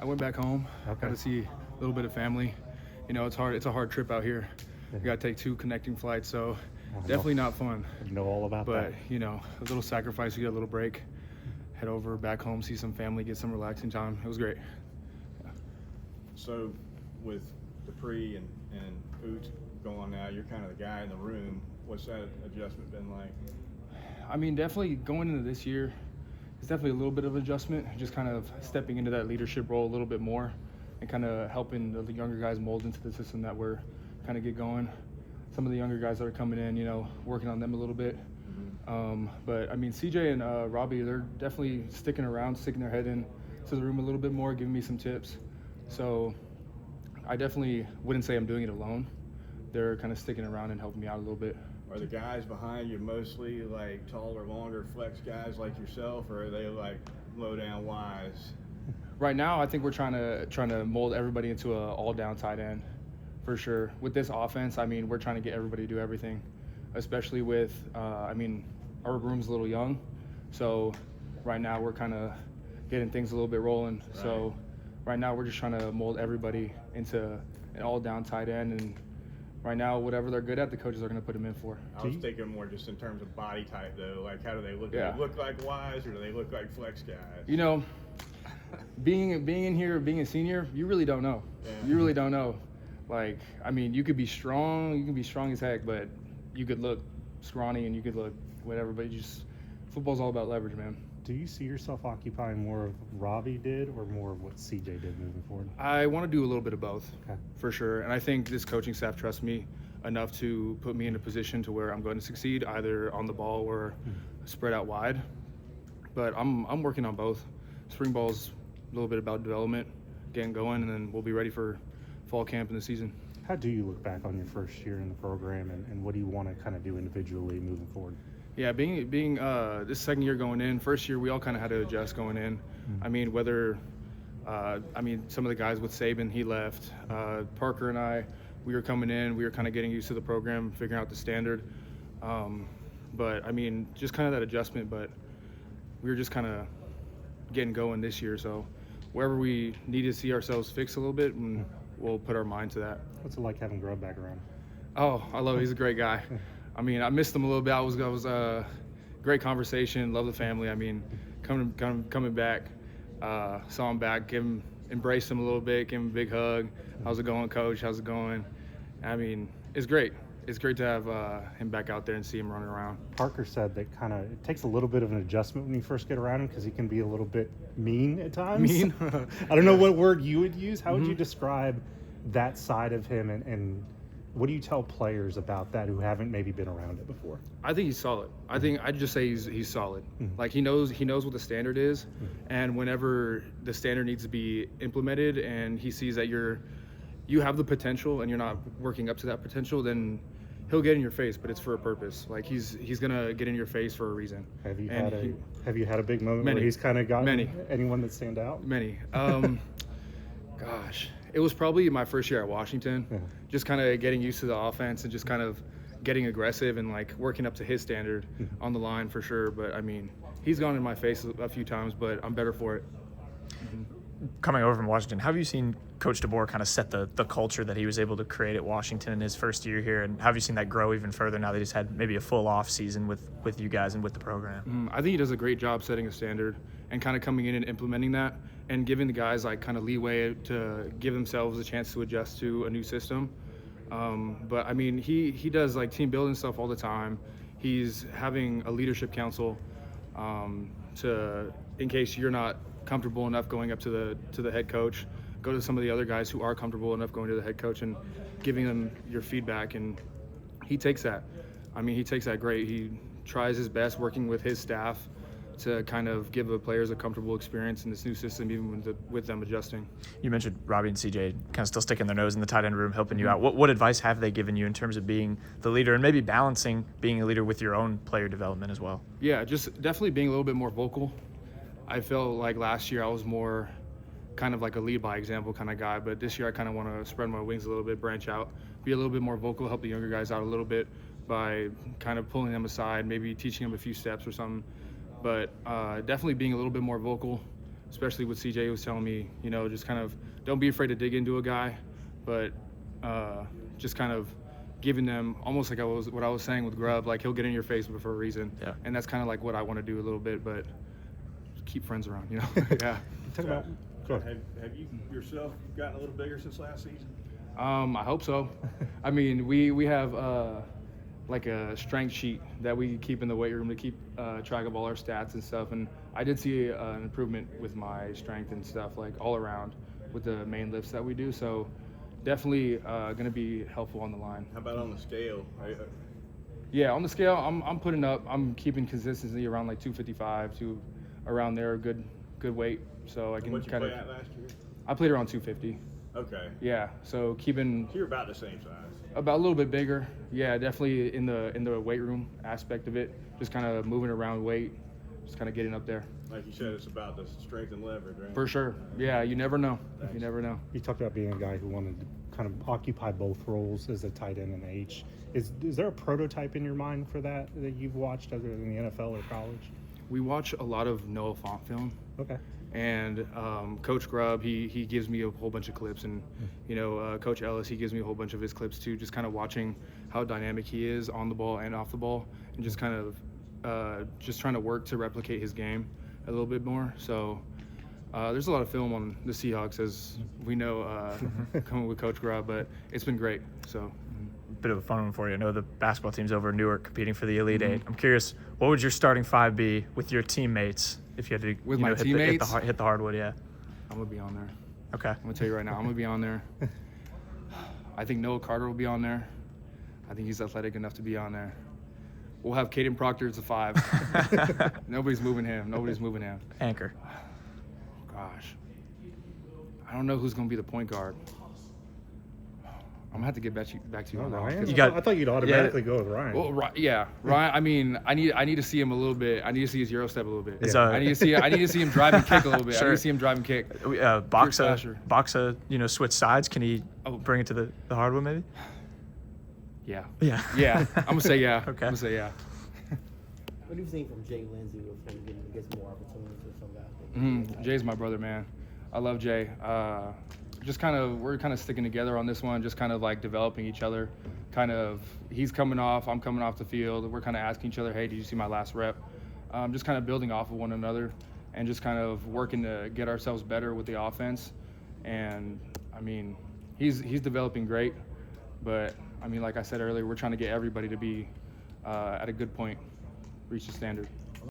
I went back home. Okay. Got to see a little bit of family. You know, it's hard. It's a hard trip out here. You got to take 2 connecting flights, so definitely not fun. I know all about But, that. you know, a little sacrifice. You get a little break. Head over back home, see some family, get some relaxing time. It was great. So, with Dupree and Oots going now, you're kind of the guy in the room. What's that adjustment been like? I mean, definitely going into this year, it's definitely a little bit of adjustment, just kind of stepping into that leadership role a little bit more and kind of helping the younger guys mold into the system that we're kind of get going. Some of the younger guys that are coming in, you know, working on them a little bit. But I mean, CJ and Robbie, they're definitely sticking around, sticking their head in to the room a little bit more, giving me some tips. So I definitely wouldn't say I'm doing it alone. They're kind of sticking around and helping me out a little bit. Are the guys behind you mostly like taller, longer flex guys like yourself, or are they like low down wise? Right now, I think we're trying to mold everybody into a all-down tight end, for sure. With this offense, I mean, we're trying to get everybody to do everything, especially with, I mean, our room's a little young, so right now we're kind of getting things a little bit rolling. Right. So right now we're just trying to mold everybody into an all-down tight end, and right now, whatever they're good at, the coaches are going to put them in for. I was thinking more just in terms of body type, though. Like, how do they look? Yeah. Do they look like wise, or do they look like flex guys? You know, being in here, being a senior, you really don't know. Yeah. You really don't know. Like, I mean, you could be strong as heck, but you could look scrawny and you could look whatever. But football's all about leverage, man. Do you see yourself occupying more of Robbie did or more of what CJ did moving forward? I want to do a little bit of both, Okay. for sure. And I think this coaching staff trusts me enough to put me in a position to where I'm going to succeed either on the ball or spread out wide. But I'm working on both. Spring ball's a little bit about development, getting going, and then we'll be ready for fall camp in the season. How do you look back on your first year in the program, and what do you want to kind of do individually moving forward? Yeah, being this second year going in, first year we all kind of had to adjust going in. I mean, some of the guys with Saban, he left. Parker and I, we were coming in, we were kind of getting used to the program, figuring out the standard. But I mean, just kind of that adjustment. But we were just kind of getting going this year. So wherever we need to see ourselves fix a little bit, and we'll put our mind to that. What's it like having Grubb back around? Oh, I love it. He's a great guy. I mean, I missed him a little bit. I was great conversation. Love the family. I mean, coming back, saw him back, embraced him a little bit, give him a big hug. How's it going, coach? How's it going? I mean, it's great. It's great to have him back out there and see him running around. Parker said that it takes a little bit of an adjustment when you first get around him because he can be a little bit mean at times. Mean? I don't know what word you would use. How would you describe that side of him, and what do you tell players about that who haven't maybe been around it before? I think he's solid. I think I'd just say he's solid. Like he knows what the standard is, and whenever the standard needs to be implemented, and he sees that you have the potential and you're not working up to that potential, then he'll get in your face, but it's for a purpose. Like he's gonna get in your face for a reason. Have you had a big moment Many. where he's kind of gotten Many. anyone that stand out? Many. Gosh, it was probably my first year at Washington. Yeah. Just kind of getting used to the offense and just kind of getting aggressive and like working up to his standard on the line for sure. But I mean, he's gone in my face a few times, but I'm better for it. Coming over from Washington, how have you seen Coach DeBoer kind of set the culture that he was able to create at Washington in his first year here, and how have you seen that grow even further now that he's had maybe a full off season with you guys and with the program? I think he does a great job setting a standard and kind of coming in and implementing that and giving the guys like kind of leeway to give themselves a chance to adjust to a new system. But I mean, he does like team building stuff all the time. He's having a leadership council in case you're not comfortable enough going up to the head coach, go to some of the other guys who are comfortable enough going to the head coach and giving them your feedback. And he takes that. I mean, he takes that great. He tries his best working with his staff to kind of give the players a comfortable experience in this new system, even with them adjusting. You mentioned Robbie and CJ kind of still sticking their nose in the tight end room, helping you out. What advice have they given you in terms of being the leader and maybe balancing being a leader with your own player development as well? Yeah, just definitely being a little bit more vocal. I felt like last year I was more kind of like a lead by example kind of guy, but this year I kind of want to spread my wings a little bit, branch out, be a little bit more vocal, help the younger guys out a little bit by kind of pulling them aside, maybe teaching them a few steps or something. But definitely being a little bit more vocal especially with CJ, was telling me, you know, just kind of don't be afraid to dig into a guy, but just kind of giving them almost like what I was saying with Grubb, like he'll get in your face for a reason. Yeah. And that's kind of like what I want to do a little bit, but keep friends around, you know. Yeah. Talk about. Go ahead. Have you yourself gotten a little bigger since last season? I hope so. I mean, we have like a strength sheet that we keep in the weight room to keep track of all our stats and stuff. And I did see an improvement with my strength and stuff, like all around with the main lifts that we do. So definitely going to be helpful on the line. How about on the scale? Yeah, on the scale, I'm putting up. I'm keeping consistency around like 255 to around there, good weight. So I can What you kind play of. at last year? I played around 250. Okay. Yeah, so keeping So you're about the same size. about a little bit bigger. Yeah, definitely in the weight room aspect of it. Just kind of moving around weight, just kind of getting up there. Like you said, it's about the strength and leverage, right? For sure. Yeah, you never know. Thanks. You never know. You talked about being a guy who wanted to kind of occupy both roles as a tight end and H. Is there a prototype in your mind for that you've watched, other than the NFL or college? We watch a lot of Noah Font film. Okay. And Coach Grubb, he gives me a whole bunch of clips, and you know, Coach Ellis, he gives me a whole bunch of his clips too. Just kind of watching how dynamic he is on the ball and off the ball, and just kind of just trying to work to replicate his game a little bit more. So there's a lot of film on the Seahawks, as we know, coming with Coach Grubb, but it's been great. So. Bit of a fun one for you. I know the basketball team's over in Newark competing for the Elite Eight. I'm curious, what would your starting five be with your teammates if you had to With you my know, teammates? hit the hardwood? Yeah. I'm gonna be on there. Okay. I'm gonna tell you right now, I'm gonna be on there. I think Noah Carter will be on there. I think he's athletic enough to be on there. We'll have Caden Proctor as a 5. Nobody's moving him. Anchor. Gosh, I don't know who's gonna be the point guard. I'm gonna have to get back to you on that. Ryan? You got- I thought you'd automatically go with Ryan. Well, yeah, Ryan. I mean, I need to see him a little bit. I need to see his Euro step a little bit. Is, I need to see him drive and kick a little bit. I Sure. need to see him drive and kick. Boxa, you know, switch sides. Can he bring it to the hardwood maybe? Yeah. Yeah. Yeah. I'm gonna say yeah. Okay. I'm gonna say yeah. What do you think from Jay Lindsey with him gets more opportunities with some guys? Jay's my brother, man. I love Jay. We're kind of sticking together on this one, just kind of like developing each other. He's coming off, I'm coming off the field. We're kind of asking each other, hey, did you see my last rep? Just kind of building off of one another and just kind of working to get ourselves better with the offense. And I mean, he's developing great, but I mean, like I said earlier, we're trying to get everybody to be at a good point, reach the standard.